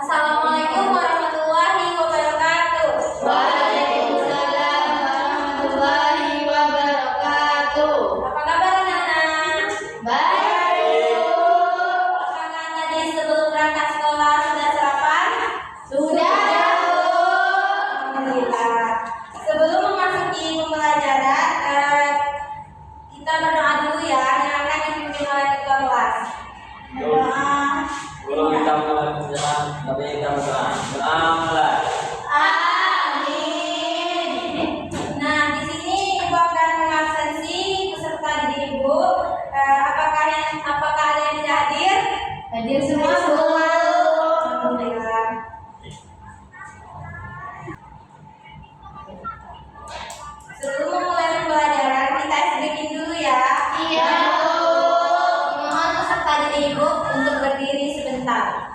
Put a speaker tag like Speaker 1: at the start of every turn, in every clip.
Speaker 1: Assalamualaikum warahmatullahi wabarakatuh.
Speaker 2: Waalaikumsalam warahmatullahi wabarakatuh.
Speaker 1: Apa kabar anak-anak?
Speaker 2: Baik.
Speaker 1: Apakah tadi sebelum berangkat sekolah sudah sarapan?
Speaker 2: Sudah.
Speaker 1: Alhamdulillah. Sebelum memasuki pembelajaran, kita berdoa dulu ya, yang akan dipimpin oleh ketua kelas. Berdoa.
Speaker 3: Guru kita mengajarkan, tapi kita beramal.
Speaker 2: Amin.
Speaker 1: Nah, di sini Ibu akan mengabsensi peserta didik Ibu. Apakah ada yang tidak hadir?
Speaker 2: Hadir semua, Bu.
Speaker 1: Alhamdulillah. Sebelum memulai pembelajaran, kita SBK dulu ya.
Speaker 2: Iya, Bu.
Speaker 1: Mohon peserta didik Ibu untuk berdiri sebentar.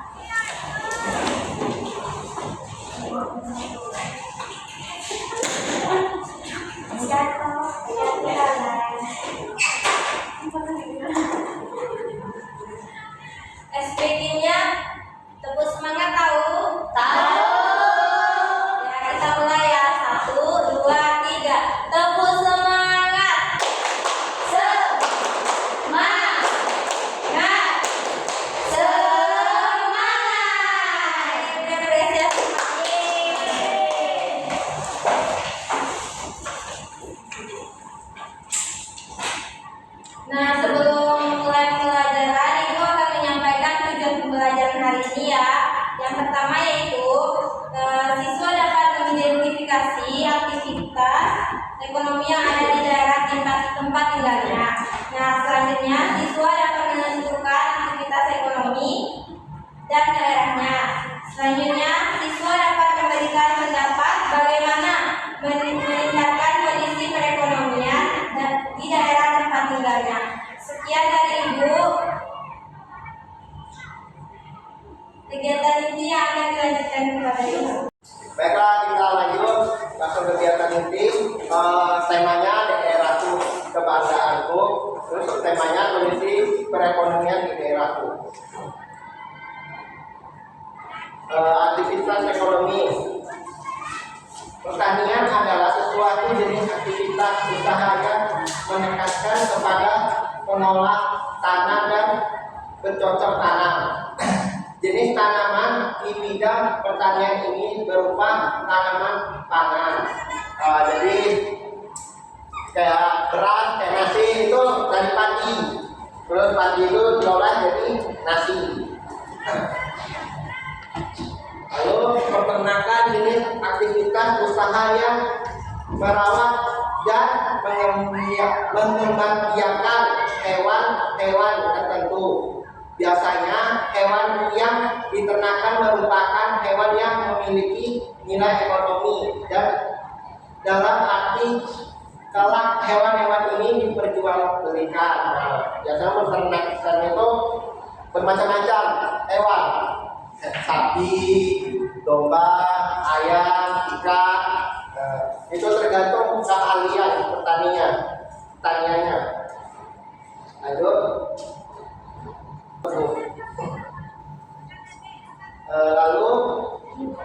Speaker 1: SPG-nya tepuk semangat tahu?
Speaker 2: Tahu.
Speaker 1: Ya, kita mulai ya. 1, 2, 3. Tepuk semangat.
Speaker 2: Semangat.
Speaker 1: Semangat. Beri apresiasi. Nah, sebelum mulai pembelajaran, Ibu akan menyampaikan tujuan pembelajaran hari ini ya. Yang pertama yaitu siswa dapat mengidentifikasi aktivitas ekonomi yang ada di daerah tempat tinggalnya. Nah, selanjutnya siswa dapat menentukan aktivitas ekonomi dan daerahnya. Selanjutnya, siswa dapat memberikan pendapat bagaimana meningkatkan kondisi perekonomian di daerah tempat tinggalnya. Sekian dari Ibu. Kegiatan ini akan dilanjutkan kepada Ibu.
Speaker 4: Baiklah, kita lanjut masuk kegiatan inti. Temanya daerahku, kebanggaanku. Terus temanya kondisi perekonomian di daerahku. Aktivitas ekonomi. Pertanian adalah sesuatu jenis aktivitas usaha yang menekankan kepada mengolah tanah dan bercocok tanam. Jenis tanaman di bidang pertanian ini berupa tanaman pangan. Jadi kayak beras, kayak nasi itu dari padi. Terus padi itu diolah jadi nasi. Lalu peternakan jenis aktivitas usaha yang merawat dan mengembangbiakan hewan-hewan tertentu. Biasanya hewan yang diternakan merupakan hewan yang memiliki nilai ekonomi dan dalam arti kelak hewan-hewan ini diperjualbelikan. Nah, biasanya peternakan itu bermacam-macam hewan, sapi, domba, ayam, ikan. Itu tergantung keahlian pertaniannya. Lalu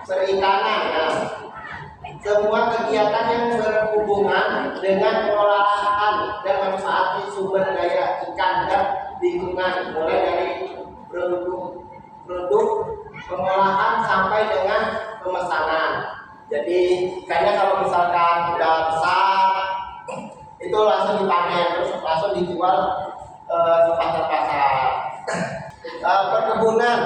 Speaker 4: perikanan. Nah, semua kegiatan yang berhubungan dengan pengolahan dan manfaat sumber daya ikan dan lingkungan, mulai dari produk pengolahan sampai dengan pemesanan. Jadi ikannya kalau misalkan udah besar itu langsung dipanen, terus langsung dijual ke pasar-pasar. Perkebunan,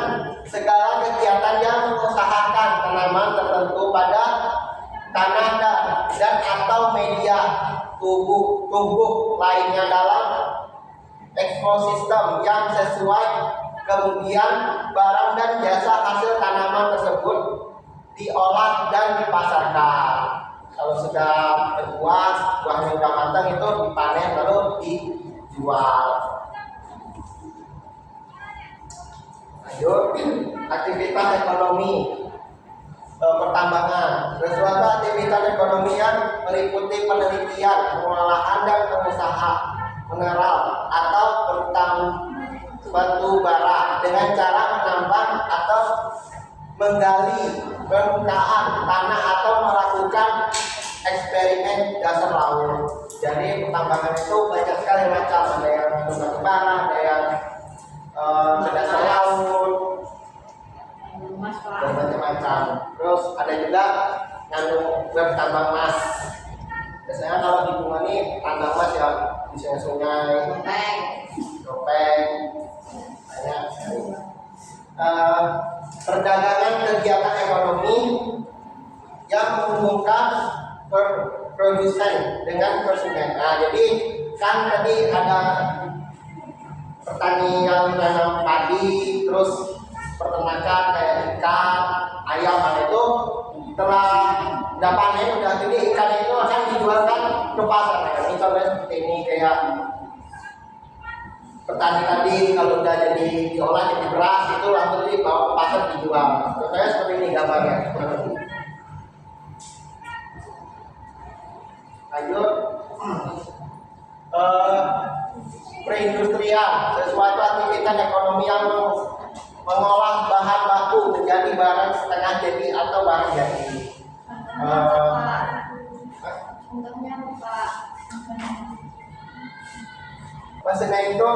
Speaker 4: segala kegiatan yang mengusahakan tanaman tertentu pada tanah dan atau media tubuh lainnya dalam ekosistem yang sesuai. Kemudian barang dan jasa hasil tanaman tersebut diolah dan dipasarkan. Kalau sudah berbuah, buahnya sudah matang itu dipanen lalu dijual. Lanjut, aktivitas ekonomi. Pertambangan, sesuatu aktivitas ekonomi yang meliputi penelitian, pengolahan dan pengusaha mineral atau batu bara dengan cara menambang atau menggali permukaan tanah atau melakukan eksperimen dasar laut. Jadi pertambangan itu banyak sekali macam, ada yang batu bara, ada yang ke dasar laut,
Speaker 2: Mas Pak.
Speaker 4: dan macam-macam. Terus ada juga ngandung tambang emas. Biasanya kalau di bunga ini tambang emas ya di sungai-sungai,
Speaker 2: Baik.
Speaker 4: topeng, banyak. Perdagangan kegiatan ekonomi yang menghubungkan produsen dengan konsumen. Nah, jadi kan tadi ada pertanian tanam padi, terus peternakan kayak ikan, ayam, itu setelah udah panen, udah gede ikan itu akan dijualkan ke pasar. Nah, ini contohnya seperti ini, kayak petani tadi kalau udah jadi diolah jadi beras itu langsung dibawa ke pasar dijual. Contohnya seperti ini gambarnya. Lanjut. Perindustrian, sesuatu aktivitas ekonomi yang mengolah bahan baku menjadi barang setengah jadi atau barang jadi.
Speaker 2: Contohnya Pak.
Speaker 4: Maksudnya itu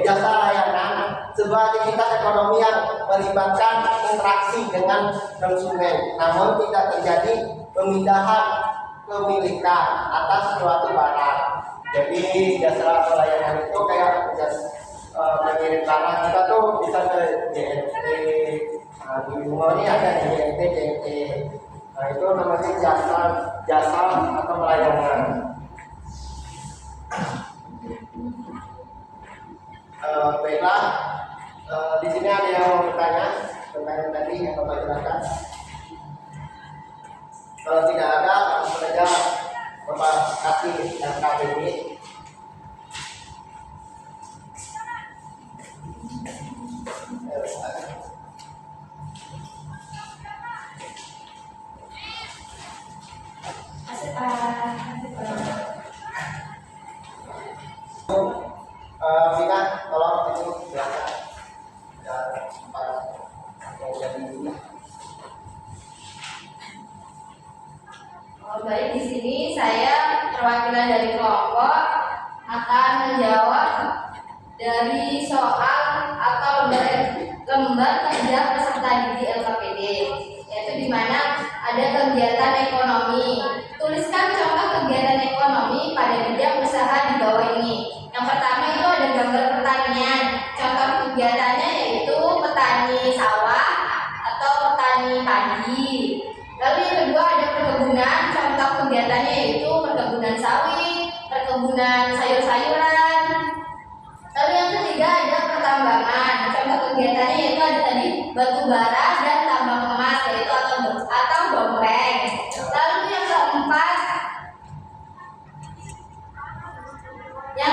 Speaker 4: jasa layanan sebuah aktivitas ekonomi yang melibatkan interaksi dengan konsumen, namun tidak terjadi pemindahan kepemilikan atas suatu barang. Jadi jasa layanan itu kayak mengirim barang kita tuh bisa ke JNT, di rumah ini ada JNT, JNT. Nah itu namanya jasa atau pelayanan. Baiklah, di sini ada yang mau bertanya tentang yang tadi yang Bapak jelaskan. Kalau tidak ada, langsung saja Bapak kasih yang ini. Vina, tolong ini silakan.
Speaker 2: Baik, di sini saya perwakilan dari kelompok akan menjawab dari soal atau dari lembar kerja peserta didik LKPD, yaitu di mana ada kegiatan ekonomi. Tuliskan contoh kegiatan ekonomi pada bidang usaha di bawah ini. Yang pertama itu ada gambar pertanian. Contoh kegiatannya yaitu petani sawah atau petani padi. Lalu yang kedua ada perkebunan. Contoh kegiatannya yaitu perkebunan sawit, perkebunan sayur-sayuran. Lalu yang ketiga ada pertambangan. Contoh kegiatannya yaitu ada tadi batu bara dan tambang emas, yaitu atau dompleng. Lalu yang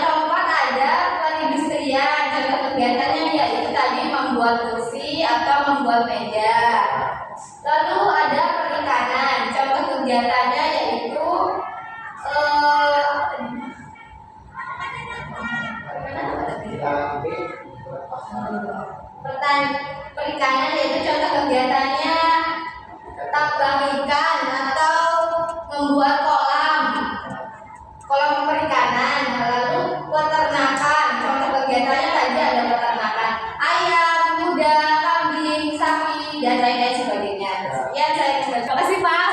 Speaker 2: keempat ada perindustrian. Contoh kegiatannya yaitu tadi membuat kursi atau membuat meja. Lalu ada perikanan. Contoh kegiatannya yaitu perikanan, yaitu contoh kegiatannya tambang ikan atau membuat kolam perikanan. Lalu peternakan. Contoh kegiatannya tadi ada peternakan ayam, kuda, kambing, sapi, dan lain-lain sebagainya. Ya, saya terima kasih Pak.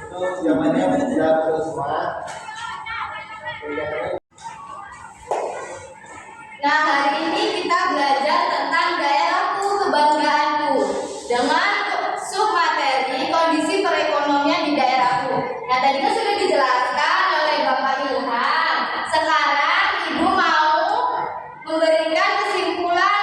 Speaker 4: Itu jawabannya sudah betul semua.
Speaker 2: Nah, hari ini kita belajar tentang daerahku kebanggaanku dengan submateri kondisi perekonomian di daerahku. Nah, tadi kan sudah dijelaskan oleh Bapak Ilham. Sekarang Ibu mau memberikan kesimpulan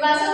Speaker 2: Dimaksud